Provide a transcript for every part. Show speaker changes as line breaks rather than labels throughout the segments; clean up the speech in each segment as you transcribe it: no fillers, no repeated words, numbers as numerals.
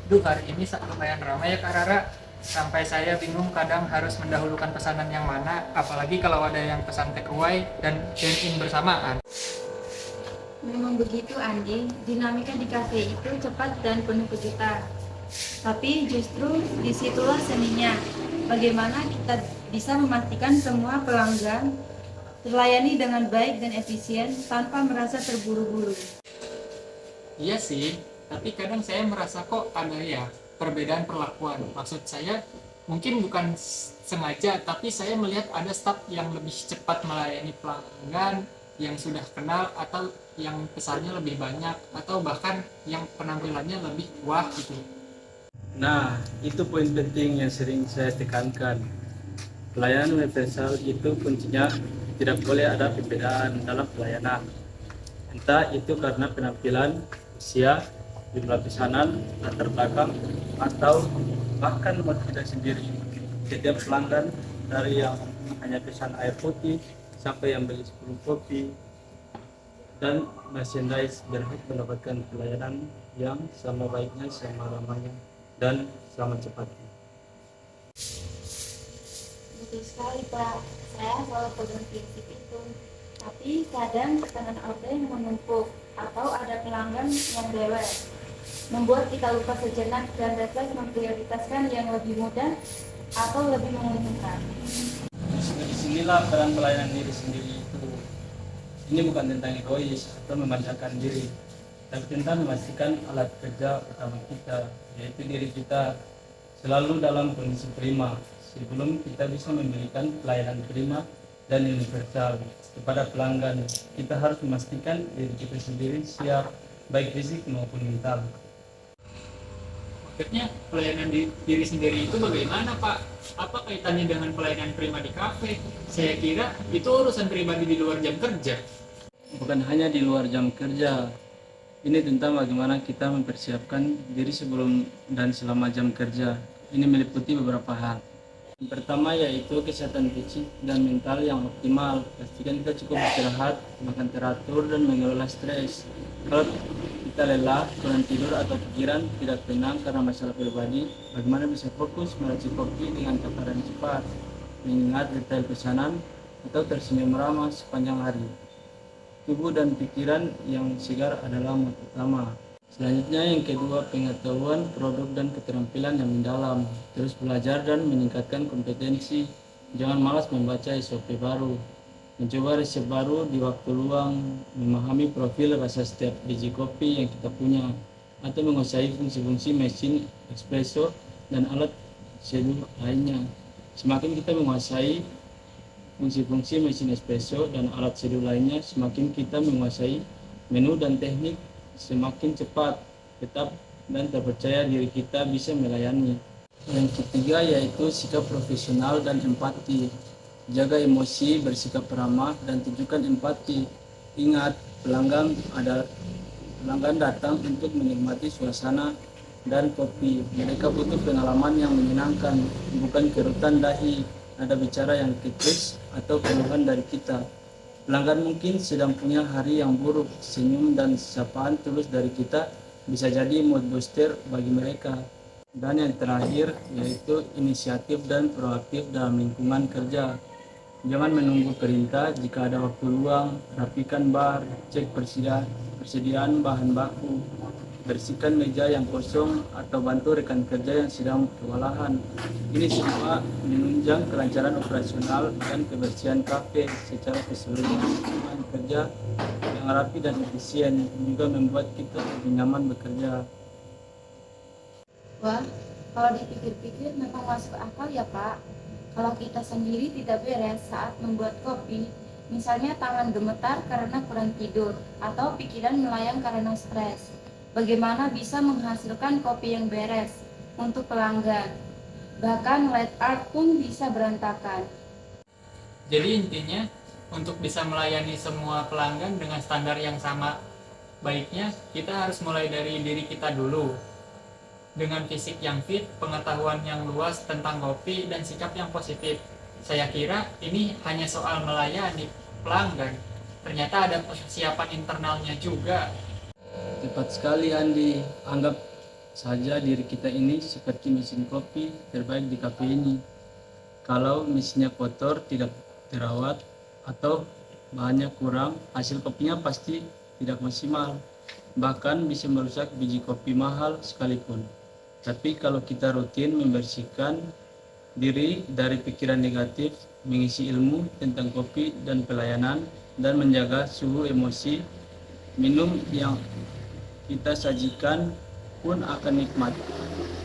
Duh, hari ini lumayan ramai ya Kak Rara. Sampai saya bingung kadang harus mendahulukan pesanan yang mana, apalagi kalau ada yang pesan take away dan dine in bersamaan.
Memang begitu, Andi. Dinamika di kafe itu cepat dan penuh kejutan. Tapi justru disitulah seninya. Bagaimana kita bisa memastikan semua pelanggan terlayani dengan baik dan efisien tanpa merasa terburu-buru.
Iya sih, tapi kadang saya merasa kok ada ya perbedaan perlakuan. Maksud saya mungkin bukan sengaja, tapi saya melihat ada staf yang lebih cepat melayani pelanggan yang sudah kenal, atau yang pesannya lebih banyak, atau bahkan yang penampilannya lebih wah gitu.
Nah, itu poin penting yang sering saya tekankan. Pelayanan universal itu kuncinya, tidak boleh ada perbedaan dalam pelayanan. Entah itu karena penampilan, usia, jumlah pesanan, latar belakang, atau bahkan mood kita sendiri. Setiap pelanggan, dari yang hanya pesan air putih sampai yang beli 10 kopi dan merchandise, berhak mendapatkan pelayanan yang sama baiknya, sama ramahnya, dan sama cepatnya.
Betul sekali, Pak. Saya selalu pegang prinsip itu. Tapi kadang tekanan order yang menumpuk atau ada pelanggan yang rewel membuat kita lupa sejenak dan refleks memprioritaskan yang lebih mudah atau lebih menguntungkan.
Disinilah peran pelayanan diri sendiri itu. Ini bukan tentang egois atau memanjakan diri, tapi tentang memastikan alat kerja utama kita, yaitu diri kita, selalu dalam kondisi prima sebelum kita bisa memberikan pelayanan prima dan universal kepada pelanggan. Kita harus memastikan diri kita sendiri siap, baik fisik maupun mental.
Maksudnya pelayanan diri sendiri itu bagaimana Pak? Apa kaitannya dengan pelayanan prima di kafe? Saya kira itu urusan pribadi di luar jam kerja.
Bukan hanya di luar jam kerja, ini tentang bagaimana kita mempersiapkan diri sebelum dan selama jam kerja. Ini meliputi beberapa hal. Yang pertama yaitu kesehatan fisik dan mental yang optimal. Pastikan kita cukup istirahat, makan teratur, dan mengelola stres. Kalau kita lelah, kurang tidur, atau pikiran tidak tenang karena masalah pribadi, bagaimana bisa fokus meracik kopi dengan takaran cepat, mengingat detail pesanan, atau tersenyum ramah sepanjang hari. Tubuh dan pikiran yang segar adalah mood utama. Selanjutnya yang kedua, pengetahuan produk dan keterampilan yang mendalam. Terus belajar dan meningkatkan kompetensi. Jangan malas membaca SOP baru, mencoba resep baru di waktu luang, memahami profil rasa setiap biji kopi yang kita punya, atau menguasai fungsi-fungsi mesin espresso dan alat seduh lainnya. Semakin kita menguasai fungsi-fungsi mesin espresso dan alat seduh lainnya, semakin kita menguasai menu dan teknik, semakin cepat, tetap, dan terpercaya diri kita bisa melayani. Yang ketiga yaitu sikap profesional dan empati. Jaga emosi, bersikap ramah, dan tunjukkan empati. Ingat, pelanggan datang untuk menikmati suasana dan kopi. Mereka butuh pengalaman yang menyenangkan, bukan kerutan dahi, nada bicara yang kritis, atau keluhan dari kita. Pelanggan mungkin sedang punya hari yang buruk, senyum dan sapaan tulus dari kita bisa jadi mood booster bagi mereka. Dan yang terakhir yaitu inisiatif dan proaktif dalam lingkungan kerja. Jangan menunggu perintah. Jika ada waktu luang, rapikan bar, cek persediaan bahan baku, bersihkan meja yang kosong, atau bantu rekan kerja yang sedang kewalahan. Ini semua menunjang kelancaran operasional dan kebersihan kafe secara keseluruhan. Lingkungan kerja yang rapi dan efisien juga membuat kita lebih nyaman bekerja.
Wah, kalau dipikir-pikir memang masuk akal ya, Pak. Kalau kita sendiri tidak beres saat membuat kopi, misalnya tangan gemetar karena kurang tidur atau pikiran melayang karena stres, bagaimana bisa menghasilkan kopi yang beres untuk pelanggan? Bahkan light art pun bisa berantakan.
Jadi intinya untuk bisa melayani semua pelanggan dengan standar yang sama baiknya, kita harus mulai dari diri kita dulu. Dengan fisik yang fit, pengetahuan yang luas tentang kopi, dan sikap yang positif. Saya kira ini hanya soal melayani pelanggan. Ternyata ada persiapan internalnya juga.
Tepat sekali Andi, anggap saja diri kita ini seperti mesin kopi terbaik di kafe ini. Kalau mesinnya kotor, tidak terawat, atau bahannya kurang, hasil kopinya pasti tidak maksimal. Bahkan bisa merusak biji kopi mahal sekalipun. Tapi kalau kita rutin membersihkan diri dari pikiran negatif, mengisi ilmu tentang kopi dan pelayanan, dan menjaga suhu emosi, minum yang kita sajikan pun akan nikmat,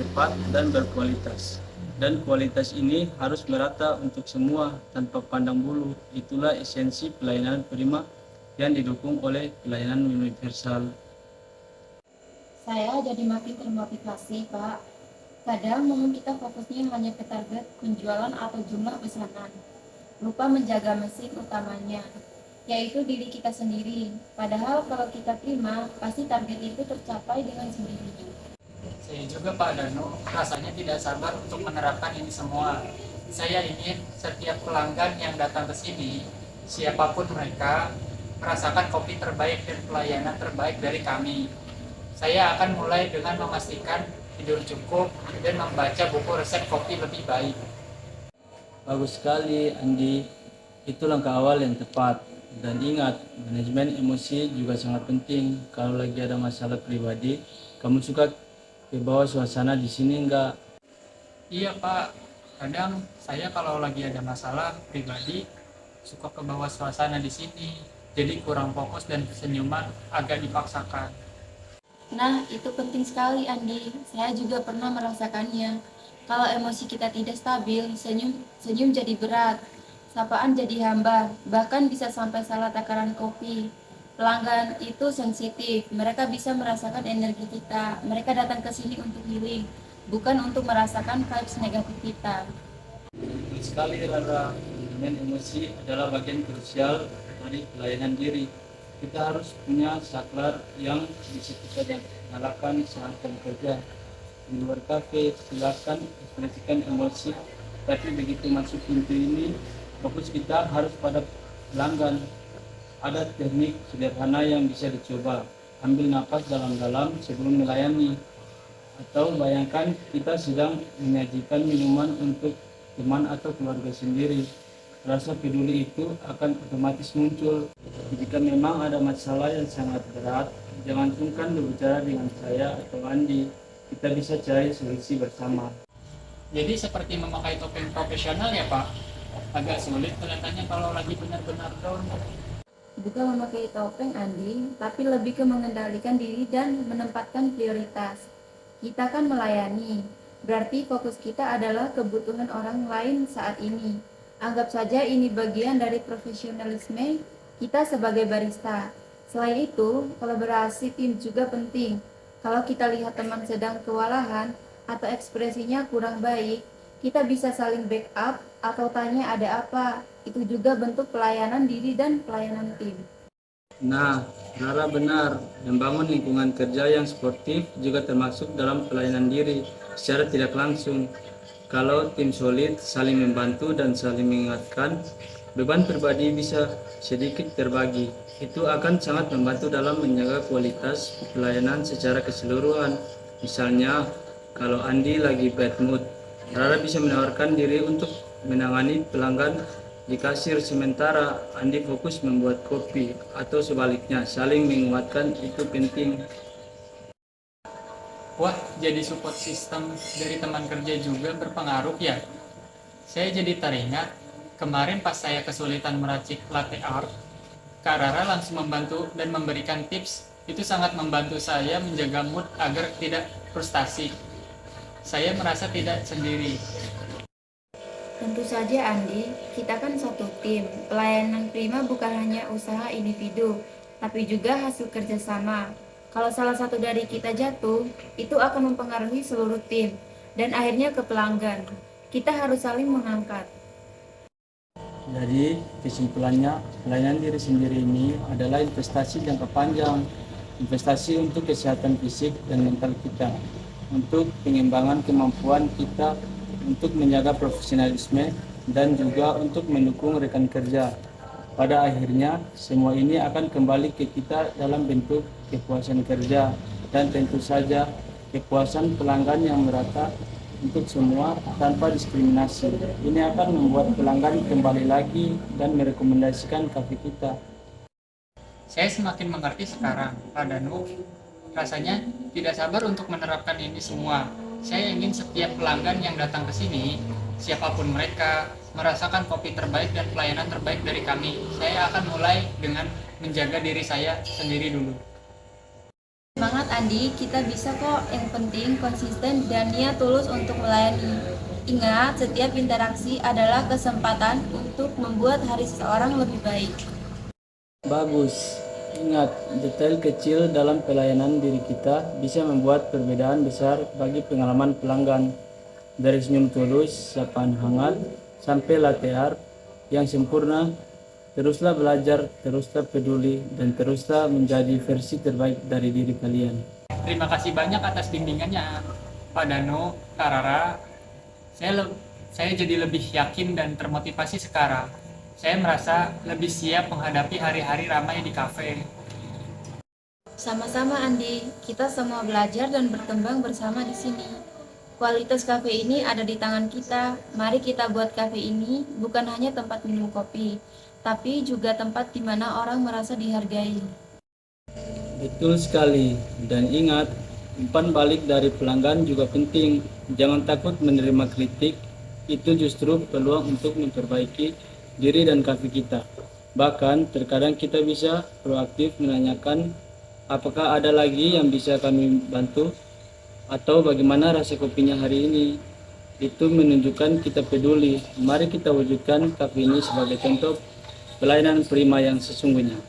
cepat, dan berkualitas. Dan kualitas ini harus merata untuk semua tanpa pandang bulu. Itulah esensi pelayanan prima yang didukung oleh pelayanan universal.
Saya jadi makin termotivasi, Pak. Kadang memang kita fokusnya hanya ke target penjualan atau jumlah pesanan, lupa menjaga mesin utamanya, yaitu diri kita sendiri. Padahal kalau kita prima, pasti target itu tercapai dengan sendirinya.
Saya juga Pak Danu rasanya tidak sabar untuk menerapkan ini semua. Saya ingin setiap pelanggan yang datang ke sini, siapapun mereka, merasakan kopi terbaik dan pelayanan terbaik dari kami. Saya akan mulai dengan memastikan tidur cukup dan membaca buku resep kopi lebih baik.
Bagus sekali, Andi. Itu langkah awal yang tepat. Dan ingat, manajemen emosi juga sangat penting. Kalau lagi ada masalah pribadi, kamu suka ke bawah suasana di sini enggak?
Iya Pak, kadang saya kalau lagi ada masalah pribadi suka ke bawah suasana di sini, jadi kurang fokus dan senyuman agak dipaksakan.
Nah, itu penting sekali, Andi. Saya juga pernah merasakannya. Kalau emosi kita tidak stabil, senyum jadi berat, sapaan jadi hambar, bahkan bisa sampai salah takaran kopi. Pelanggan itu sensitif, mereka bisa merasakan energi kita. Mereka datang ke sini untuk healing, bukan untuk merasakan vibes negatif kita.
Betul sekali, Rara. Manajemen emosi adalah bagian krusial dari pelayanan diri. Kita harus punya saklar yang bisa kita nyalakan saat bekerja. Di luar kafe, silakan ekspresikan emosi, tapi begitu masuk pintu ini, fokus kita harus pada pelanggan. Ada teknik sederhana yang bisa dicoba. Ambil napas dalam-dalam sebelum melayani. Atau bayangkan kita sedang menyajikan minuman untuk teman atau keluarga sendiri. Rasa peduli itu akan otomatis muncul. Jika memang ada masalah yang sangat berat, jangan sungkan berbicara dengan saya atau Andi. Kita bisa cari solusi bersama.
Jadi seperti memakai topeng profesional ya Pak? Agak sulit kelihatannya kalau lagi benar-benar down.
Bukan memakai topeng, Andi, tapi lebih ke mengendalikan diri dan menempatkan prioritas. Kita kan melayani, berarti fokus kita adalah kebutuhan orang lain saat ini. Anggap saja ini bagian dari profesionalisme kita sebagai barista. Selain itu, kolaborasi tim juga penting. Kalau kita lihat teman sedang kewalahan atau ekspresinya kurang baik, kita bisa saling backup atau tanya ada apa. Itu juga bentuk pelayanan diri dan pelayanan tim.
Nah, Rara benar, membangun lingkungan kerja yang sportif juga termasuk dalam pelayanan diri secara tidak langsung. Kalau tim solid, saling membantu dan saling mengingatkan, beban pribadi bisa sedikit terbagi. Itu akan sangat membantu dalam menjaga kualitas pelayanan secara keseluruhan. Misalnya, kalau Andi lagi bad mood, Rara bisa menawarkan diri untuk menangani pelanggan di kasir sementara Andi fokus membuat kopi, atau sebaliknya, saling menguatkan itu penting.
Wah, jadi support system dari teman kerja juga berpengaruh ya. Saya jadi teringat, kemarin pas saya kesulitan meracik latte art, Kak Rara langsung membantu dan memberikan tips. Itu sangat membantu saya menjaga mood agar tidak frustasi. Saya merasa tidak sendiri.
Tentu saja, Andi, kita kan satu tim. Pelayanan prima bukan hanya usaha individu, tapi juga hasil kerjasama. Kalau salah satu dari kita jatuh, itu akan mempengaruhi seluruh tim dan akhirnya ke pelanggan. Kita harus saling mengangkat.
Jadi, kesimpulannya, pelayanan diri sendiri ini adalah investasi jangka panjang, investasi untuk kesehatan fisik dan mental kita, untuk pengembangan kemampuan kita untuk menjaga profesionalisme, dan juga untuk mendukung rekan kerja. Pada akhirnya, semua ini akan kembali ke kita dalam bentuk kepuasan kerja dan tentu saja kepuasan pelanggan yang merata untuk semua tanpa diskriminasi. Ini akan membuat pelanggan kembali lagi dan merekomendasikan kafe kita.
Saya semakin mengerti sekarang, Pak Danu. Rasanya tidak sabar untuk menerapkan ini semua. Saya ingin setiap pelanggan yang datang ke sini, siapapun mereka, merasakan kopi terbaik dan pelayanan terbaik dari kami. Saya akan mulai dengan menjaga diri saya sendiri dulu.
Semangat Andi, kita bisa kok. Yang penting konsisten dan niat tulus untuk melayani. Ingat, setiap interaksi adalah kesempatan untuk membuat hari seseorang lebih baik.
Bagus. Ingat, detail kecil dalam pelayanan diri kita bisa membuat perbedaan besar bagi pengalaman pelanggan. Dari senyum tulus, sapaan hangat, sampai latte art yang sempurna. Teruslah belajar, teruslah peduli, dan teruslah menjadi versi terbaik dari diri kalian.
Terima kasih banyak atas bimbingannya, Pak Danu, Kak Rara. Saya jadi lebih yakin dan termotivasi sekarang. Saya merasa lebih siap menghadapi hari-hari ramai di kafe.
Sama-sama Andi, kita semua belajar dan berkembang bersama di sini. Kualitas kafe ini ada di tangan kita. Mari kita buat kafe ini bukan hanya tempat minum kopi, tapi juga tempat di mana orang merasa dihargai.
Betul sekali, dan ingat, umpan balik dari pelanggan juga penting. Jangan takut menerima kritik, itu justru peluang untuk memperbaiki diri dan kafe kita. Bahkan, terkadang kita bisa proaktif menanyakan apakah ada lagi yang bisa kami bantu, atau bagaimana rasa kopinya hari ini. Itu menunjukkan kita peduli. Mari kita wujudkan kafe ini sebagai contoh pelayanan prima yang sesungguhnya.